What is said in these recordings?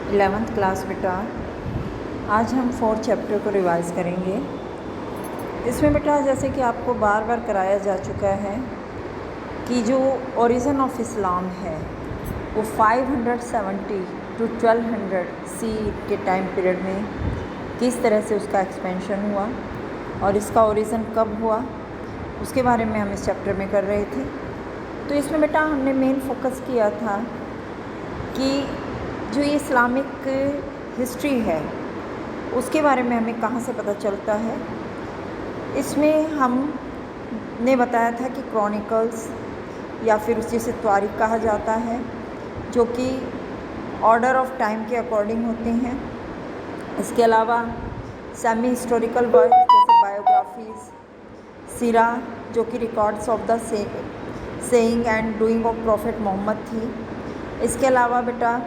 11th class बेटा। आज हम 4th चैप्टर को रिवाइज़ करेंगे। इसमें बेटा जैसे कि आपको बार बार कराया जा चुका है कि जो ओरिजिन ऑफ इस्लाम है वो 570 to 1200 सी के टाइम पीरियड में किस तरह से उसका एक्सपेंशन हुआ और इसका ओरिजिन कब हुआ, उसके बारे में हम इस चैप्टर में कर रहे थे। तो इसमें बेटा हमने मेन फोकस किया था कि जो ये इस्लामिक हिस्ट्री है उसके बारे में हमें कहाँ से पता चलता है। इसमें हमने बताया था कि क्रॉनिकल्स या फिर जिसे तारीख कहा जाता है, जो कि ऑर्डर ऑफ टाइम के अकॉर्डिंग होते हैं। इसके अलावा सेमी हिस्टोरिकल वर्क जैसे बायोग्राफीज़, सीरा जो कि records of the saying and doing of prophet Muhammad थी। इसके अलावा बेटा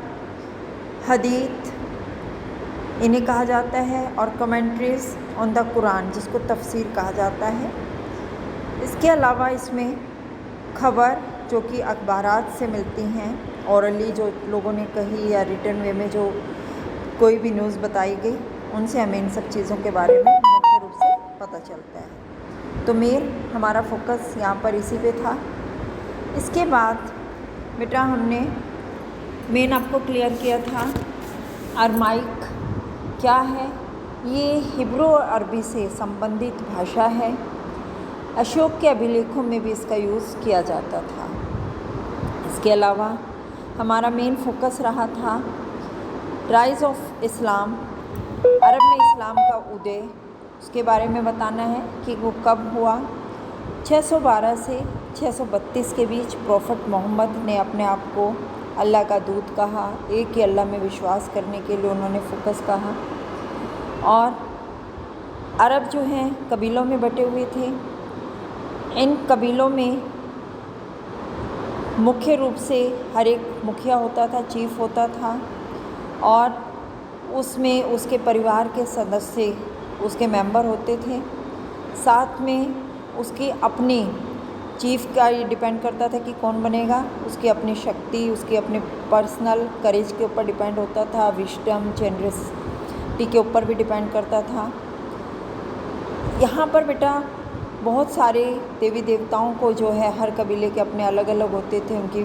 हदीथ इन्हें कहा जाता है और कमेंट्रीज़ ऑन द कुरान जिसको तफसीर कहा जाता है। इसके अलावा इसमें खबर जो कि अखबारात से मिलती हैं, औरली जो लोगों ने कही या रिटन वे में जो कोई भी न्यूज़ बताई गई, उनसे हमें इन सब चीज़ों के बारे में मुख्य रूप से पता चलता है। तो हमारा फोकस यहाँ पर इसी पे था। इसके बाद बेटा हमने मेन आपको क्लियर किया था अरमाइक क्या है। ये हिब्रू और अरबी से संबंधित भाषा है। अशोक के अभिलेखों में भी इसका यूज़ किया जाता था। इसके अलावा हमारा मेन फोकस रहा था राइज़ ऑफ इस्लाम, अरब में इस्लाम का उदय, उसके बारे में बताना है कि वो कब हुआ। 612 से 632 के बीच प्रॉफिट मोहम्मद ने अपने आप को अल्लाह का दूत कहा। एक ही अल्लाह में विश्वास करने के लिए उन्होंने फोकस कहा। और अरब जो हैं कबीलों में बटे हुए थे। इन कबीलों में मुख्य रूप से हर एक मुखिया होता था, चीफ होता था, और उसमें उसके परिवार के सदस्य उसके मेंबर होते थे। साथ में उसकी अपनी चीफ का ये डिपेंड करता था कि कौन बनेगा, उसकी अपनी शक्ति, उसकी अपने पर्सनल करेज के ऊपर डिपेंड होता था, विजडम, जेनरसिटी के ऊपर भी डिपेंड करता था। यहाँ पर बेटा बहुत सारे देवी देवताओं को जो है हर कबीले के अपने अलग अलग होते थे, उनकी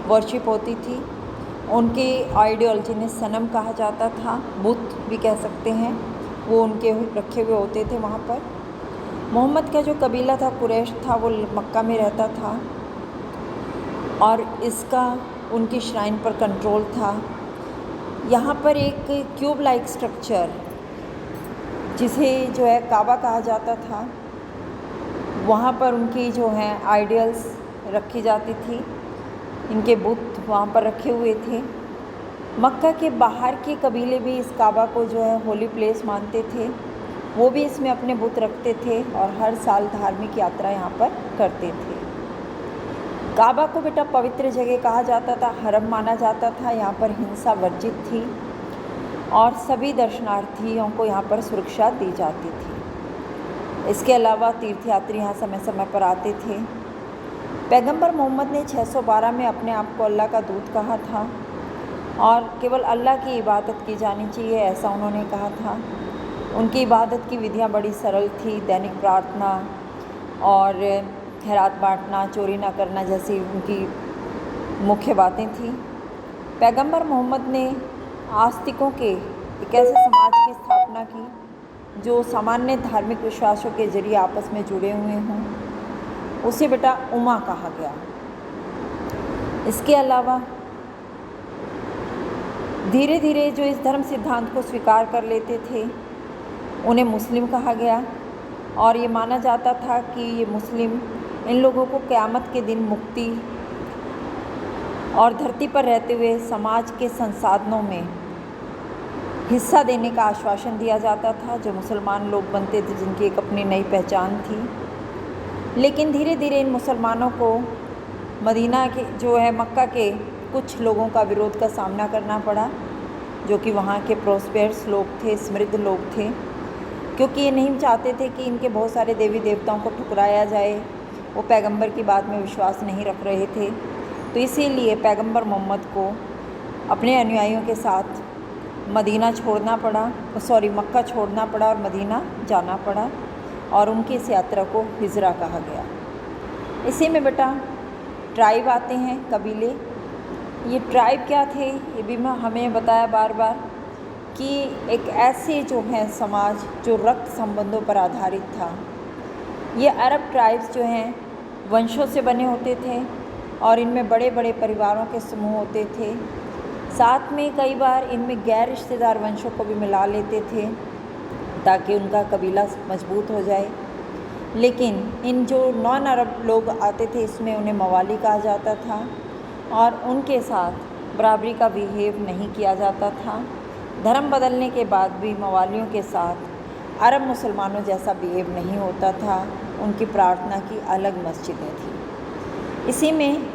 वर्शिप होती थी। उनके आइडियल जिन्हें सनम कहा जाता था, बुत भी कह सकते हैं, वो उनके रखे हुए होते थे वहाँ पर। मोहम्मद का जो कबीला था कुरैश था, वो मक्का में रहता था और इसका उनकी श्राइन पर कंट्रोल था। यहाँ पर एक क्यूब लाइक स्ट्रक्चर जिसे जो है काबा कहा जाता था, वहाँ पर उनकी जो है आइडियल्स रखी जाती थी। इनके बुत वहाँ पर रखे हुए थे। मक्का के बाहर के कबीले भी इस काबा को जो है होली प्लेस मानते थे, वो भी इसमें अपने बुत रखते थे और हर साल धार्मिक यात्रा यहाँ पर करते थे। काबा को बेटा पवित्र जगह कहा जाता था, हरम माना जाता था। यहाँ पर हिंसा वर्जित थी और सभी दर्शनार्थियों को यहाँ पर सुरक्षा दी जाती थी। इसके अलावा तीर्थयात्री यहाँ समय समय पर आते थे। पैगंबर मोहम्मद ने 612 में अपने आप को अल्लाह का दूत कहा था और केवल अल्लाह की इबादत की जानी चाहिए, ऐसा उन्होंने कहा था। उनकी इबादत की विधियाँ बड़ी सरल थी। दैनिक प्रार्थना और खैरात बांटना, चोरी ना करना जैसी उनकी मुख्य बातें थीं। पैगंबर मोहम्मद ने आस्तिकों के एक ऐसे समाज की स्थापना की जो सामान्य धार्मिक विश्वासों के जरिए आपस में जुड़े हुए हों। उसे बेटा उम्मा कहा गया। इसके अलावा धीरे धीरे जो इस धर्म सिद्धांत को स्वीकार कर लेते थे उन्हें मुस्लिम कहा गया और ये माना जाता था कि ये मुस्लिम इन लोगों को क़यामत के दिन मुक्ति और धरती पर रहते हुए समाज के संसाधनों में हिस्सा देने का आश्वासन दिया जाता था। जो मुसलमान लोग बनते थे जिनकी एक अपनी नई पहचान थी। लेकिन धीरे धीरे इन मुसलमानों को मदीना के जो है मक्का के कुछ लोगों का विरोध का सामना करना पड़ा, जो कि वहाँ के प्रोस्पेरस लोग थे, समृद्ध लोग थे, क्योंकि ये नहीं चाहते थे कि इनके बहुत सारे देवी देवताओं को ठुकराया जाए। वो पैगंबर की बात में विश्वास नहीं रख रहे थे। तो इसीलिए पैगंबर मोहम्मद को अपने अनुयायियों के साथ मदीना छोड़ना पड़ा, मक्का छोड़ना पड़ा और मदीना जाना पड़ा, और उनकी इस यात्रा को हिजरा कहा गया। इसी में बेटा ट्राइब आते हैं, कबीले। ये ट्राइब क्या थे, ये भी मैं हमें बताया बार बार कि एक ऐसे जो है समाज जो रक्त संबंधों पर आधारित था। ये अरब ट्राइब्स जो हैं वंशों से बने होते थे और इनमें बड़े बड़े परिवारों के समूह होते थे। साथ में कई बार इनमें गैर रिश्तेदार वंशों को भी मिला लेते थे ताकि उनका कबीला मजबूत हो जाए। लेकिन इन जो नॉन अरब लोग आते थे इसमें उन्हें मवाली कहा जाता था और उनके साथ बराबरी का बिहेव नहीं किया जाता था। धर्म बदलने के बाद भी मवालियों के साथ अरब मुसलमानों जैसा बिहेव नहीं होता था। उनकी प्रार्थना की अलग मस्जिदें थी। इसी में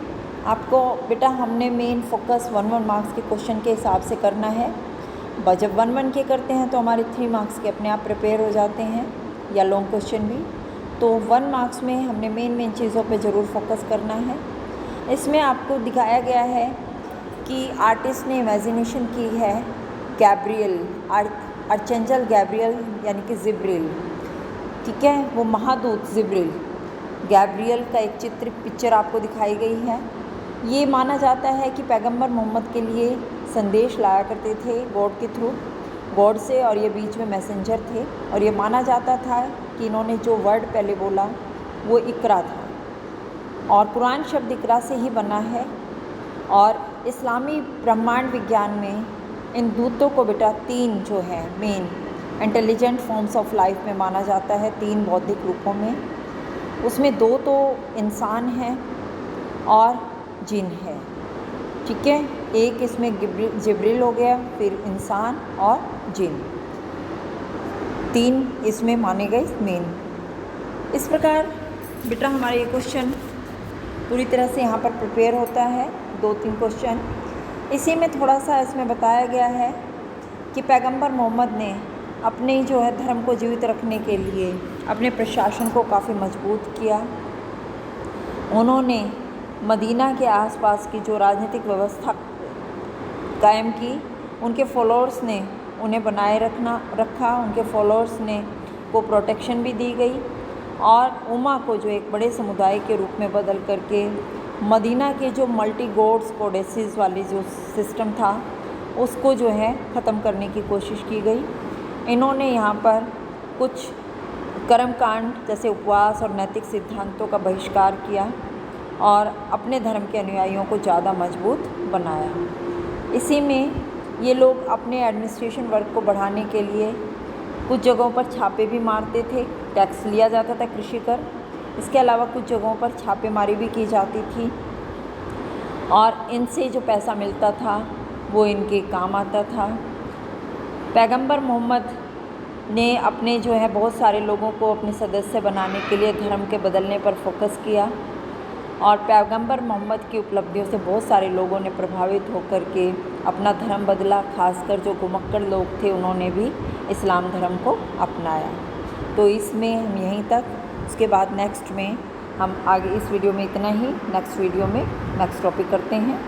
आपको बेटा हमने मेन फोकस 1-1 मार्क्स के क्वेश्चन के हिसाब से करना है। जब 1-1 के करते हैं तो हमारे 3 मार्क्स के अपने आप प्रिपेयर हो जाते हैं, या लॉन्ग क्वेश्चन भी। तो 1 मार्क्स में हमने मेन चीज़ों पे ज़रूर फोकस करना है। इसमें आपको दिखाया गया है कि आर्टिस्ट ने इमेजिनेशन की है गैब्रियल, आर्चेंजल गैब्रियल यानी कि जिब्रिल, ठीक है, वो महादूत जिब्रिल गैब्रियल का एक पिक्चर आपको दिखाई गई है। ये माना जाता है कि पैगंबर मोहम्मद के लिए संदेश लाया करते थे गॉड के थ्रू, गॉड से, और ये बीच में मैसेंजर थे। और ये माना जाता था कि इन्होंने जो वर्ड पहले बोला वो इकरा था, और कुरान शब्द इकरा से ही बना है। और इस्लामी ब्रह्मांड विज्ञान में इन दूतों को बेटा 3 जो है main intelligent forms of life में माना जाता है, 3 बौद्धिक रूपों में। उसमें 2 तो इंसान हैं और जिन है, ठीक है। एक इसमें जिब्रिल हो गया, फिर इंसान और जिन, 3 इसमें माने गए मेन। इस प्रकार बेटा हमारा ये क्वेश्चन पूरी तरह से यहाँ पर प्रिपेयर होता है, 2-3 क्वेश्चन। इसी में थोड़ा सा इसमें बताया गया है कि पैगंबर मोहम्मद ने अपने जो है धर्म को जीवित रखने के लिए अपने प्रशासन को काफ़ी मजबूत किया। उन्होंने मदीना के आसपास की जो राजनीतिक व्यवस्था कायम की, उनके फॉलोअर्स ने उन्हें बनाए रखा, उनके फॉलोअर्स ने को प्रोटेक्शन भी दी गई, और उम्मा को जो एक बड़े समुदाय के रूप में बदल करके मदीना के जो मल्टी गॉड्स कोडेसिस वाली जो सिस्टम था उसको जो है ख़त्म करने की कोशिश की गई। इन्होंने यहाँ पर कुछ कर्मकांड जैसे उपवास और नैतिक सिद्धांतों का बहिष्कार किया और अपने धर्म के अनुयायियों को ज़्यादा मजबूत बनाया। इसी में ये लोग अपने एडमिनिस्ट्रेशन वर्क को बढ़ाने के लिए कुछ जगहों पर छापे भी मारते थे, टैक्स लिया जाता था कृषि कर। इसके अलावा कुछ जगहों पर छापेमारी भी की जाती थी और इनसे जो पैसा मिलता था वो इनके काम आता था। पैगंबर मोहम्मद ने अपने जो है बहुत सारे लोगों को अपने सदस्य बनाने के लिए धर्म के बदलने पर फोकस किया, और पैगंबर मोहम्मद की उपलब्धियों से बहुत सारे लोगों ने प्रभावित होकर के अपना धर्म बदला। खासकर जो घुमक्कड़ लोग थे उन्होंने भी इस्लाम धर्म को अपनाया। तो इसमें हम यहीं तक, उसके बाद नेक्स्ट में हम आगे, इस वीडियो में इतना ही, नेक्स्ट वीडियो में नेक्स्ट टॉपिक करते हैं।